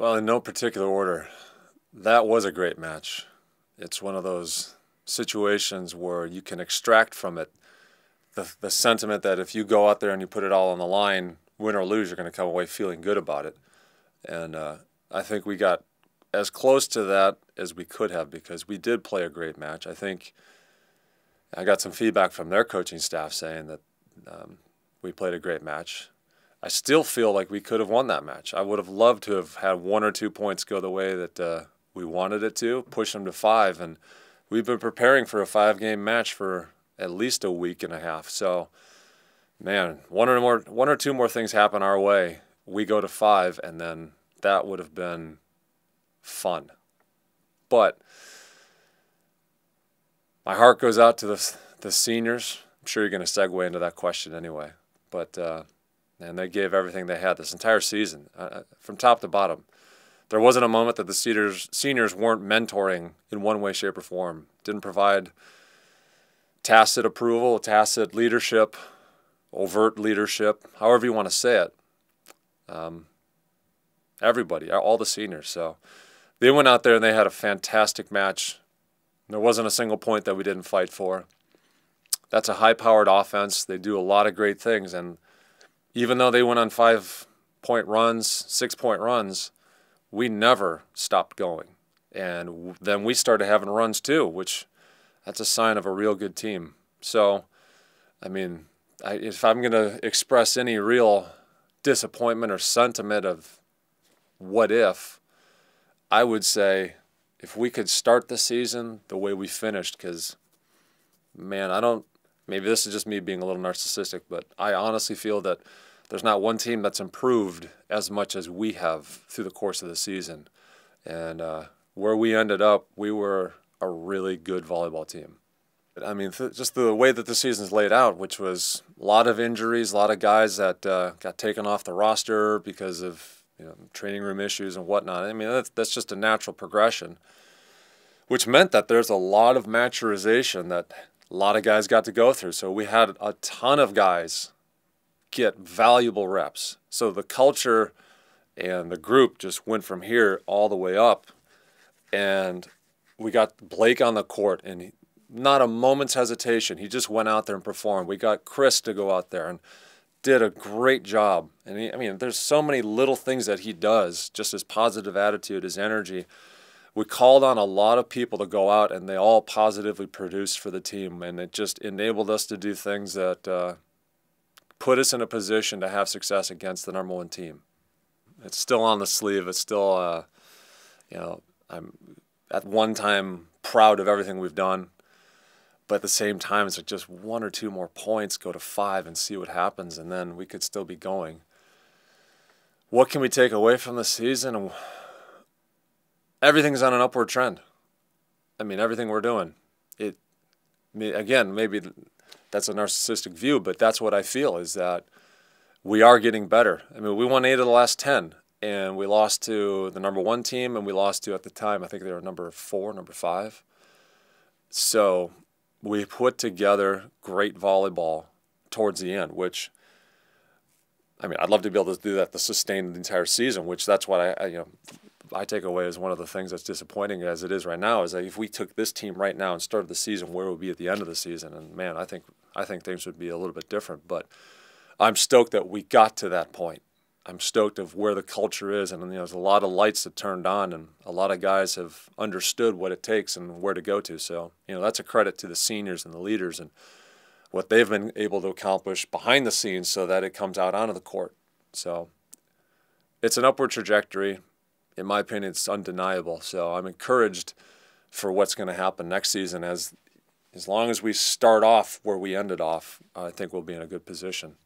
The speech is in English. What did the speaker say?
Well, in no particular order, that was a great match. It's one of those situations where you can extract from it the sentiment that if you go out there and you put it all on the line, win or lose, you're going to come away feeling good about it. And I think we got as close to that as we could have because we did play a great match. I think I got some feedback from their coaching staff saying that we played a great match. I still feel like we could have won that match. I would have loved to have had 1 or 2 points go the way that we wanted it to, push them to 5. And we've been preparing for a 5-game match for at least a week and a half. So, man, one or two more things happen our way. We go to 5, and then that would have been fun. But my heart goes out to the seniors. I'm sure you're going to segue into that question anyway. But and they gave everything they had this entire season, from top to bottom. There wasn't a moment that the seniors weren't mentoring in one way, shape, or form. Didn't provide tacit approval, tacit leadership, overt leadership, however you want to say it. Everybody, all the seniors. So they went out there and they had a fantastic match. There wasn't a single point that we didn't fight for. That's a high-powered offense. They do a lot of great things, and even though they went on 5-point runs, 6-point runs, we never stopped going. And then we started having runs too, which that's a sign of a real good team. So, I mean, if I'm going to express any real disappointment or sentiment of what if, I would say if we could start the season the way we finished, because, man, maybe this is just me being a little narcissistic, but I honestly feel that there's not one team that's improved as much as we have through the course of the season. And where we ended up, we were a really good volleyball team. I mean, just the way that the season's laid out, which was a lot of injuries, a lot of guys that got taken off the roster because of training room issues and whatnot. I mean, that's just a natural progression, which meant that there's a lot of maturization that a lot of guys got to go through. So we had a ton of guys get valuable reps. So the culture and the group just went from here all the way up. And we got Blake on the court, and not a moment's hesitation. He just went out there and performed. We got Chris to go out there and did a great job. And there's so many little things that he does, just his positive attitude, his energy. We called on a lot of people to go out, and they all positively produced for the team. And it just enabled us to do things that put us in a position to have success against the #1 team. It's still on the sleeve. It's still, I'm at one time proud of everything we've done. But at the same time, it's like just 1 or 2 more points, go to 5 and see what happens, and then we could still be going. What can we take away from the season? Everything's on an upward trend. I mean, everything we're doing. Again, maybe that's a narcissistic view, but that's what I feel, is that we are getting better. I mean, we won 8 of the last 10, and we lost to the #1 team, and we lost to, at the time, I think they were number 4, number 5. So we put together great volleyball towards the end, which, I mean, I'd love to be able to do that to sustain the entire season, which that's what I take away as one of the things that's disappointing as it is right now, is that if we took this team right now and started the season, where would we be at the end of the season? And, man, I think things would be a little bit different. But I'm stoked that we got to that point. I'm stoked of where the culture is, and there's a lot of lights that turned on, and a lot of guys have understood what it takes and where to go to. So, that's a credit to the seniors and the leaders and what they've been able to accomplish behind the scenes so that it comes out onto the court. So it's an upward trajectory. In my opinion, it's undeniable. So I'm encouraged for what's going to happen next season. As long as we start off where we ended off, I think we'll be in a good position.